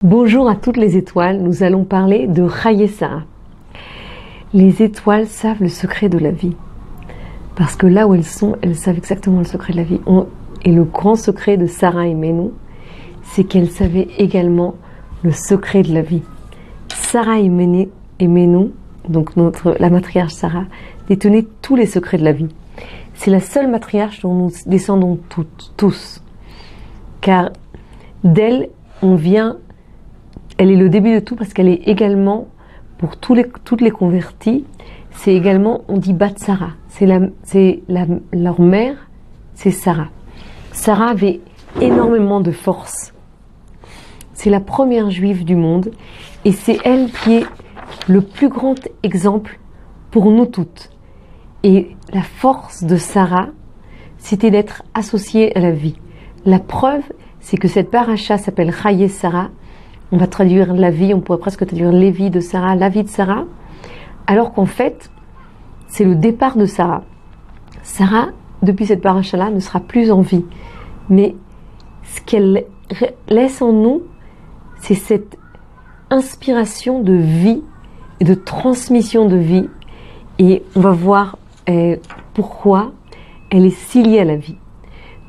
Bonjour à toutes les étoiles, nous allons parler de Chayei Sarah. Les étoiles savent le secret de la vie. Parce que là où elles sont, elles savent exactement le secret de la vie. Et le grand secret de Sarah et Ménou, c'est qu'elles savaient également le secret de la vie. Sarah et Ménou, donc la matriarche Sarah, détenait tous les secrets de la vie. C'est la seule matriarche dont nous descendons tous. Car d'elle, on vient, elle est le début de tout parce qu'elle est également, pour toutes les convertis, c'est également, on dit Bat Sarah. Leur mère, c'est Sarah. Sarah avait énormément de force. C'est la première juive du monde et c'est elle qui est le plus grand exemple pour nous toutes. Et la force de Sarah, c'était d'être associée à la vie. La preuve, c'est que cette paracha s'appelle Chayei Sarah. On va traduire la vie, on pourrait presque traduire les vies de Sarah, la vie de Sarah, alors qu'en fait, c'est le départ de Sarah. Sarah, depuis cette paracha-là, ne sera plus en vie. Mais ce qu'elle laisse en nous, c'est cette inspiration de vie et de transmission de vie. Et on va voir pourquoi elle est si liée à la vie.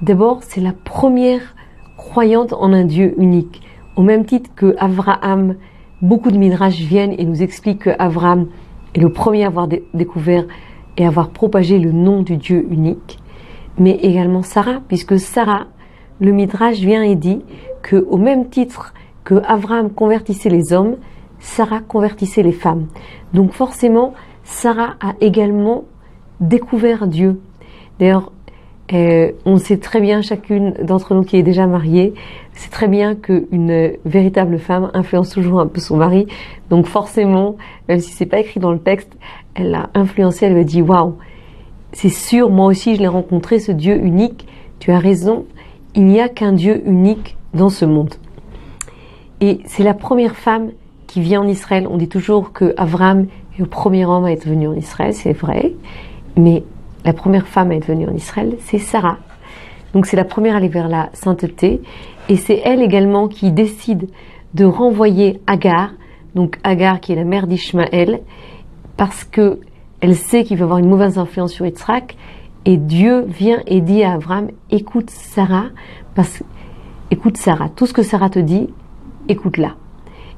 D'abord, c'est la première croyante en un Dieu unique. Au même titre que Abraham, beaucoup de midrash viennent et nous expliquent que Abraham est le premier à avoir découvert et à avoir propagé le nom du Dieu unique, mais également Sarah, puisque Sarah, le midrash vient et dit que au même titre que Abraham convertissait les hommes, Sarah convertissait les femmes. Donc forcément, Sarah a également découvert Dieu. D'ailleurs, on sait très bien, chacune d'entre nous qui est déjà mariée, c'est très bien qu'une véritable femme influence toujours un peu son mari. Donc forcément, même si c'est pas écrit dans le texte, elle l'a influencé, elle lui a dit waouh, c'est sûr, moi aussi je l'ai rencontré, ce Dieu unique. Tu as raison, il n'y a qu'un Dieu unique dans ce monde. Et c'est la première femme qui vient en Israël. On dit toujours que Abraham est le premier homme à être venu en Israël, c'est vrai, mais la première femme à être venue en Israël, c'est Sarah. Donc c'est la première à aller vers la sainteté. Et c'est elle également qui décide de renvoyer Agar, donc Agar qui est la mère d'Ishmaël, parce que elle sait qu'il va avoir une mauvaise influence sur Yitzhak. Et Dieu vient et dit à Abraham, écoute Sarah, tout ce que Sarah te dit, écoute-la.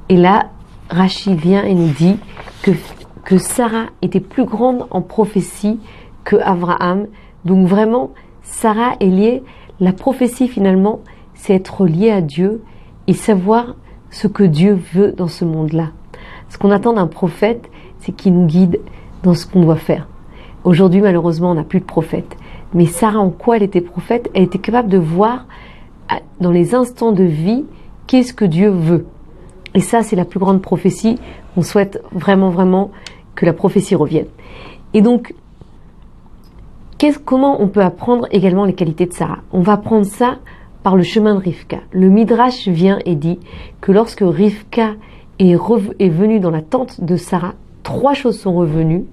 Et là, Rashi vient et nous dit que Sarah était plus grande en prophétie que Abraham. Donc vraiment, Sarah est liée. La prophétie finalement, c'est être lié à Dieu et savoir ce que Dieu veut dans ce monde-là. Ce qu'on attend d'un prophète, c'est qu'il nous guide dans ce qu'on doit faire. Aujourd'hui, malheureusement, on n'a plus de prophète. Mais Sarah, en quoi elle était prophète? Elle était capable de voir dans les instants de vie qu'est-ce que Dieu veut. Et ça, c'est la plus grande prophétie. On souhaite vraiment, vraiment que la prophétie revienne. Et donc, comment on peut apprendre également les qualités de Sarah? On va apprendre ça par le chemin de Rivka. Le Midrash vient et dit que lorsque Rivka est venue dans la tente de Sarah, 3 choses sont revenues.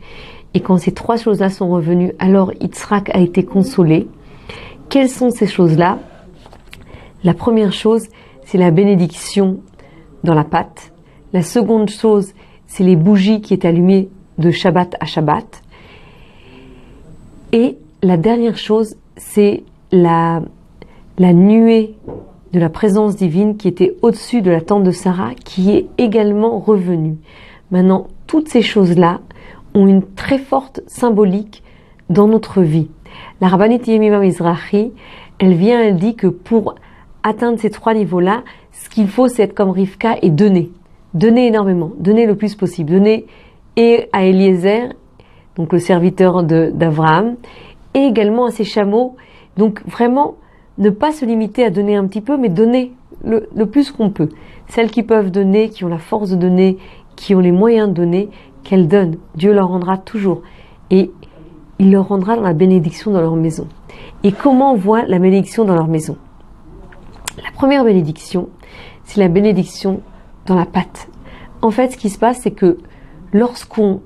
Et quand ces 3 choses-là sont revenues, alors Yitzhak a été consolé. Quelles sont ces choses-là? La première chose, c'est la bénédiction dans la pâte. La seconde chose, c'est les bougies qui étaient allumées de Shabbat à Shabbat. Et la dernière chose, c'est la nuée de la présence divine qui était au-dessus de la tente de Sarah, qui est également revenue. Maintenant, toutes ces choses-là ont une très forte symbolique dans notre vie. La Rabbanit Yemima Mizrahi, elle vient, elle dit que pour atteindre ces 3 niveaux-là, ce qu'il faut, c'est être comme Rivka et donner. Donner énormément, donner le plus possible. Donner et à Eliezer, donc le serviteur d'Abraham, et également à ses chameaux. Donc vraiment, ne pas se limiter à donner un petit peu, mais donner le plus qu'on peut. Celles qui peuvent donner, qui ont la force de donner, qui ont les moyens de donner, qu'elles donnent. Dieu leur rendra toujours. Et il leur rendra dans la bénédiction dans leur maison. Et comment on voit la bénédiction dans leur maison? La première bénédiction, c'est la bénédiction dans la pâte. En fait, ce qui se passe, c'est que lorsqu'on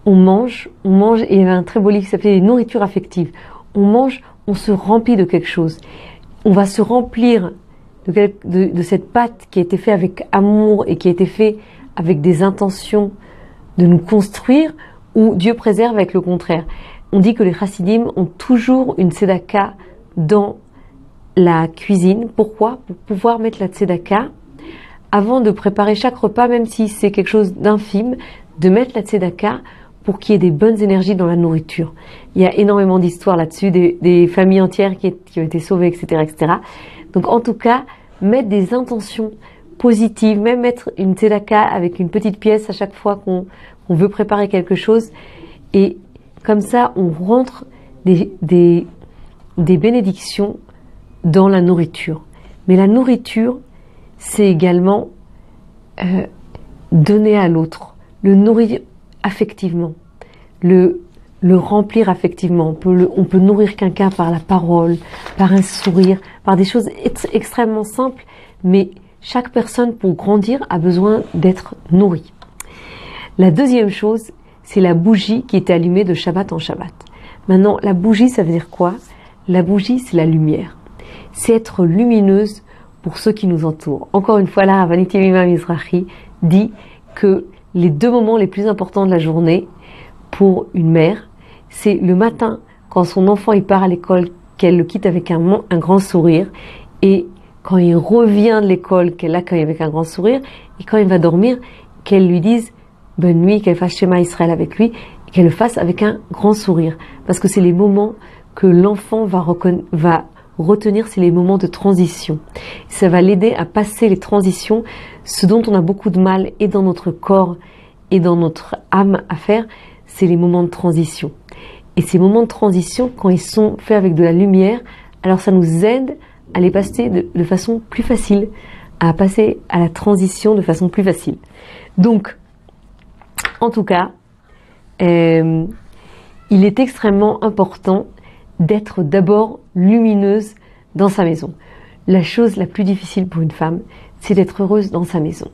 mange, et il y avait un très beau livre qui s'appelait « Les nourritures affectives ». On mange, on se remplit de quelque chose. On va se remplir de cette pâte qui a été faite avec amour et qui a été faite avec des intentions de nous construire, ou Dieu préserve avec le contraire. On dit que les chassidim ont toujours une tzedaka dans la cuisine. Pourquoi? Pour pouvoir mettre la tzedaka avant de préparer chaque repas, même si c'est quelque chose d'infime, de mettre la tzedaka pour qu'il y ait des bonnes énergies dans la nourriture. Il y a énormément d'histoires là-dessus, des familles entières qui ont été sauvées, etc., etc. Donc en tout cas, mettre des intentions positives, même mettre une tzedaka avec une petite pièce à chaque fois qu'on veut préparer quelque chose, et comme ça, on rentre des bénédictions dans la nourriture. Mais la nourriture, c'est également donner à l'autre, le nourrir affectivement, le remplir affectivement. On peut nourrir quelqu'un par la parole, par un sourire, par des choses extrêmement simples, mais chaque personne, pour grandir, a besoin d'être nourrie. La deuxième chose, c'est la bougie qui est allumée de Shabbat en Shabbat. Maintenant, la bougie, ça veut dire quoi? La bougie, c'est la lumière. C'est être lumineuse pour ceux qui nous entourent. Encore une fois, là, Ravanit Yemima Mizrahi dit que les 2 moments les plus importants de la journée pour une mère, c'est le matin, quand son enfant il part à l'école, qu'elle le quitte avec un grand sourire, et quand il revient de l'école, qu'elle l'accueille avec un grand sourire, et quand il va dormir, qu'elle lui dise bonne nuit, qu'elle fasse Shema Israël avec lui, et qu'elle le fasse avec un grand sourire. Parce que c'est les moments que l'enfant va retenir, c'est les moments de transition. Ça va l'aider à passer les transitions, ce dont on a beaucoup de mal, et dans notre corps, et dans notre âme à faire, c'est les moments de transition. Et ces moments de transition, quand ils sont faits avec de la lumière, alors ça nous aide à les passer de façon plus facile, à passer à la transition de façon plus facile. Donc, en tout cas, il est extrêmement important d'être d'abord lumineuse dans sa maison. La chose la plus difficile pour une femme, c'est d'être heureuse dans sa maison.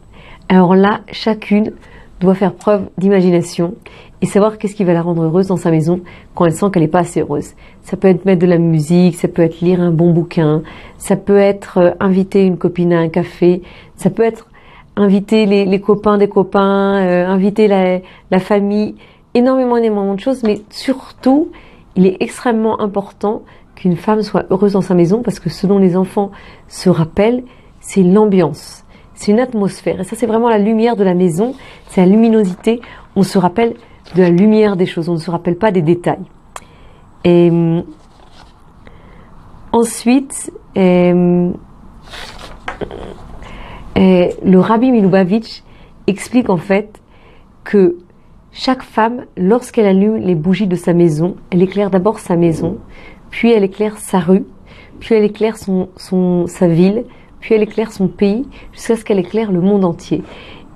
Alors là, chacune doit faire preuve d'imagination et savoir qu'est-ce qui va la rendre heureuse dans sa maison quand elle sent qu'elle n'est pas assez heureuse. Ça peut être mettre de la musique, ça peut être lire un bon bouquin, ça peut être inviter une copine à un café, ça peut être inviter les copains des copains, inviter la famille, énormément de choses, mais surtout, il est extrêmement important qu'une femme soit heureuse dans sa maison parce que ce dont les enfants se rappellent, c'est l'ambiance, c'est une atmosphère. Et ça, c'est vraiment la lumière de la maison, c'est la luminosité. On se rappelle de la lumière des choses, on ne se rappelle pas des détails. Et ensuite, le Rabbi Milubavitch explique en fait que chaque femme, lorsqu'elle allume les bougies de sa maison, elle éclaire d'abord sa maison, puis elle éclaire sa rue, puis elle éclaire sa ville, puis elle éclaire son pays, jusqu'à ce qu'elle éclaire le monde entier.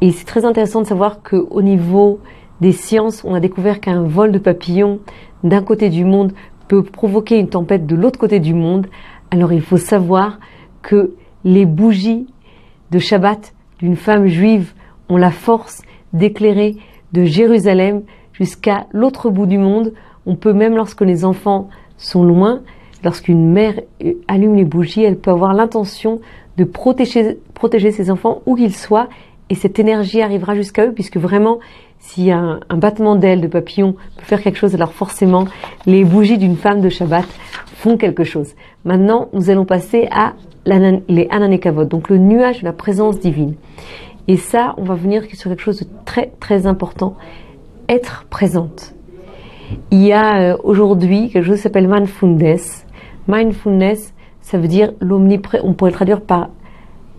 Et c'est très intéressant de savoir qu'au niveau des sciences, on a découvert qu'un vol de papillons d'un côté du monde peut provoquer une tempête de l'autre côté du monde. Alors il faut savoir que les bougies de Shabbat d'une femme juive ont la force d'éclairer de Jérusalem jusqu'à l'autre bout du monde. On peut même, lorsque les enfants sont loin, lorsqu'une mère allume les bougies, elle peut avoir l'intention de protéger ses enfants où qu'ils soient, et cette énergie arrivera jusqu'à eux, puisque vraiment, s'il y a un battement d'ailes de papillon peut faire quelque chose, alors forcément, les bougies d'une femme de Shabbat font quelque chose. Maintenant, nous allons passer à les Ananekavod, donc le nuage de la présence divine. Et ça, on va venir sur quelque chose de très très important, être présente. Il y a aujourd'hui quelque chose qui s'appelle mindfulness. Mindfulness, ça veut dire on pourrait le traduire par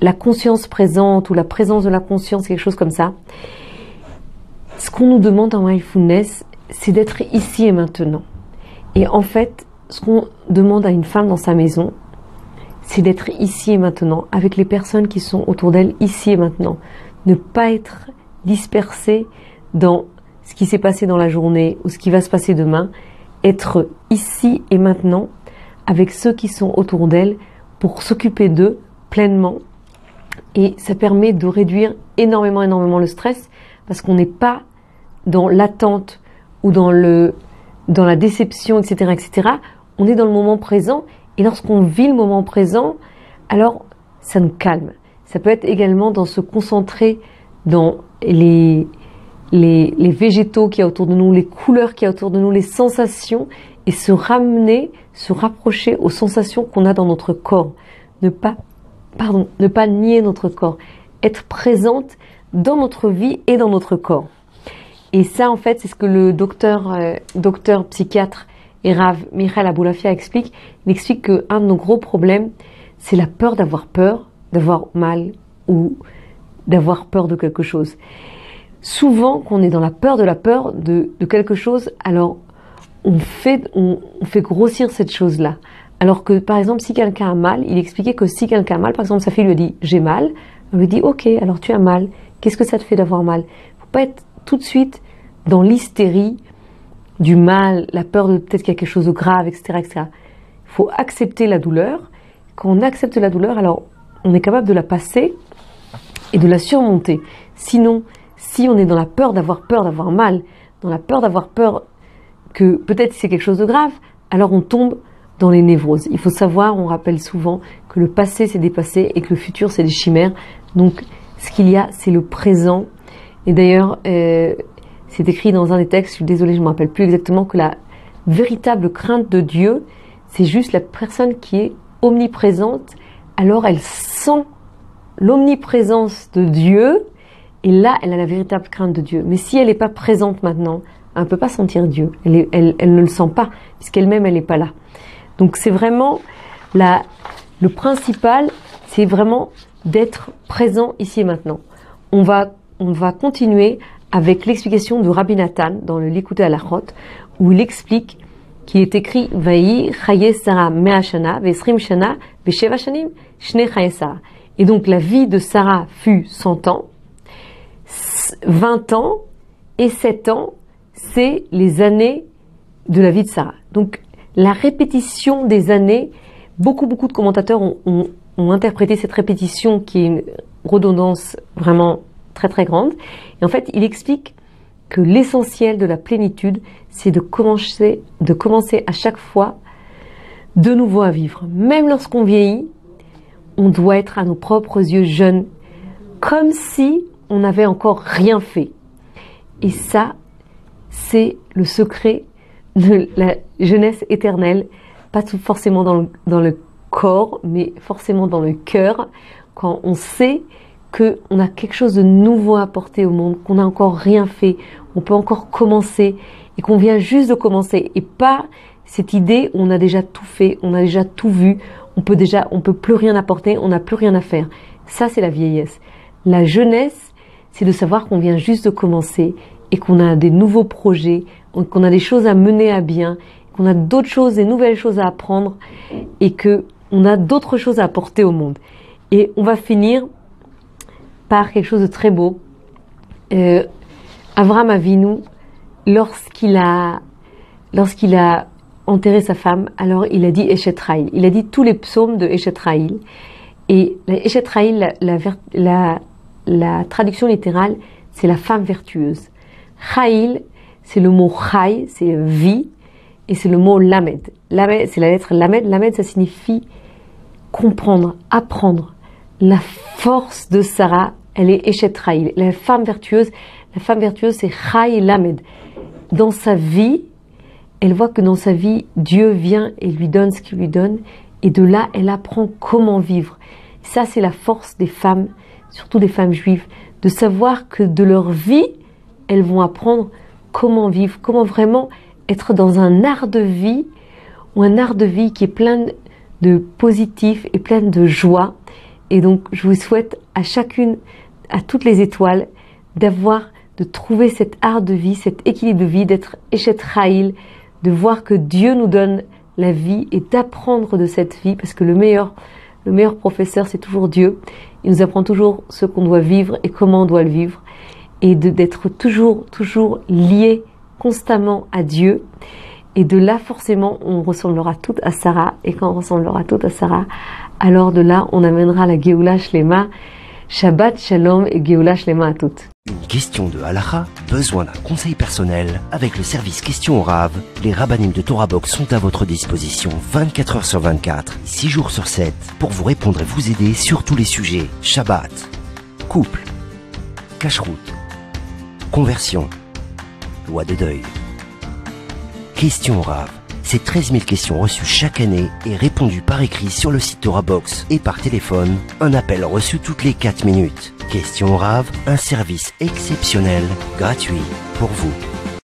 la conscience présente ou la présence de la conscience, quelque chose comme ça. Ce qu'on nous demande en mindfulness, c'est d'être ici et maintenant. Et en fait, ce qu'on demande à une femme dans sa maison, c'est d'être ici et maintenant, avec les personnes qui sont autour d'elle, ici et maintenant. Ne pas être dispersée dans ce qui s'est passé dans la journée ou ce qui va se passer demain. Être ici et maintenant, avec ceux qui sont autour d'elle, pour s'occuper d'eux pleinement. Et ça permet de réduire énormément le stress, parce qu'on n'est pas dans l'attente ou dans la déception, etc. On est dans le moment présent. Et lorsqu'on vit le moment présent, alors ça nous calme. Ça peut être également dans se concentrer dans les végétaux qu'il y a autour de nous, les couleurs qu'il y a autour de nous, les sensations, et se ramener, se rapprocher aux sensations qu'on a dans notre corps. Ne pas nier notre corps. Être présente dans notre vie et dans notre corps. Et ça, en fait, c'est ce que le docteur psychiatre et Rav Michael Aboulafia explique. Il explique qu'un de nos gros problèmes, c'est la peur d'avoir mal ou d'avoir peur de quelque chose. Souvent, quand on est dans la peur de quelque chose, alors on fait grossir cette chose-là. Alors que, par exemple, si quelqu'un a mal, il expliquait que si quelqu'un a mal, par exemple, sa fille lui dit « j'ai mal », on lui dit « ok, alors tu as mal, qu'est-ce que ça te fait d'avoir mal ?» Il ne faut pas être tout de suite dans l'hystérie du mal, la peur de peut-être qu'il y a quelque chose de grave, etc., etc. Il faut accepter la douleur. Quand on accepte la douleur, alors on est capable de la passer et de la surmonter. Sinon, si on est dans la peur d'avoir mal, dans la peur d'avoir peur que peut-être c'est quelque chose de grave, alors on tombe dans les névroses. Il faut savoir, on rappelle souvent que le passé c'est dépassé et que le futur c'est des chimères. Donc ce qu'il y a, c'est le présent. Et d'ailleurs, c'est écrit dans un des textes, je suis désolée, je ne me rappelle plus exactement, que la véritable crainte de Dieu, c'est juste la personne qui est omniprésente, alors elle sent l'omniprésence de Dieu, et là, elle a la véritable crainte de Dieu. Mais si elle n'est pas présente maintenant, elle ne peut pas sentir Dieu. Elle ne le sent pas, puisqu'elle-même, elle n'est pas là. Donc c'est vraiment le principal, c'est vraiment d'être présent ici et maintenant. On va continuer avec l'explication de Rabbi Nathan dans le Likutei Halachot, où il explique qu'il est écrit Vayi chaye Sarah mea shana ve'esrim shana ve'sheva shanim shnei chaye Sarah. Et donc la vie de Sarah fut 100 ans, 20 ans et 7 ans, c'est les années de la vie de Sarah. Donc la répétition des années, beaucoup de commentateurs ont interprété cette répétition qui est une redondance vraiment très très grande. Et en fait, il explique que l'essentiel de la plénitude, c'est de commencer à chaque fois de nouveau à vivre. Même lorsqu'on vieillit, on doit être à nos propres yeux jeunes, comme si on n'avait encore rien fait. Et ça, c'est le secret de la jeunesse éternelle, pas tout forcément dans le corps, mais forcément dans le cœur, quand on sait qu'on a quelque chose de nouveau à apporter au monde, qu'on n'a encore rien fait, on peut encore commencer, et qu'on vient juste de commencer, et pas cette idée où on a déjà tout fait, on a déjà tout vu, on peut plus rien apporter, on n'a plus rien à faire. Ça, c'est la vieillesse. La jeunesse, c'est de savoir qu'on vient juste de commencer, et qu'on a des nouveaux projets, qu'on a des choses à mener à bien, qu'on a d'autres choses, des nouvelles choses à apprendre, et qu'on a d'autres choses à apporter au monde. Et on va finir par quelque chose de très beau. Avraham Avinu, lorsqu'il a enterré sa femme, alors il a dit Eshet Raïl. Il a dit tous les psaumes de Eshet Raïl. Et Eshet Raïl, la traduction littérale, c'est la femme vertueuse. Raïl, c'est le mot Chai, c'est vie, et c'est le mot Lamed. Lamed, c'est la lettre Lamed. Lamed, ça signifie comprendre, apprendre. La force de Sarah, elle est Eshet Raïl. La femme vertueuse, c'est Chai Lamed. Dans sa vie, elle voit que dans sa vie, Dieu vient et lui donne ce qu'il lui donne, et de là, elle apprend comment vivre. Ça, c'est la force des femmes, surtout des femmes juives, de savoir que de leur vie, elles vont apprendre comment vivre, comment vraiment être dans un art de vie, ou un art de vie qui est plein de positif et plein de joie. Et donc, je vous souhaite à chacune, à toutes les étoiles, de trouver cet art de vie, cet équilibre de vie, d'être Eshet Raïl, de voir que Dieu nous donne la vie et d'apprendre de cette vie, parce que le meilleur professeur, c'est toujours Dieu. Il nous apprend toujours ce qu'on doit vivre et comment on doit le vivre, et d'être toujours lié constamment à Dieu. Et de là, forcément, on ressemblera toutes à Sarah. Et quand on ressemblera toutes à Sarah, alors de là, on amènera la Géoula Shlema. Shabbat Shalom et Géoula Shlema à toutes. Une question de halakha, besoin d'un conseil personnel? Avec le service Question au Rav, les rabbinim de Torah Box sont à votre disposition 24 heures sur 24, 6 jours sur 7, pour vous répondre et vous aider sur tous les sujets. Shabbat, couple, cacheroute, conversion, loi de deuil. Question au Rav, c'est 13 000 questions reçues chaque année et répondues par écrit sur le site Torah Box et par téléphone, un appel reçu toutes les 4 minutes. Question au Rav, un service exceptionnel, gratuit, pour vous.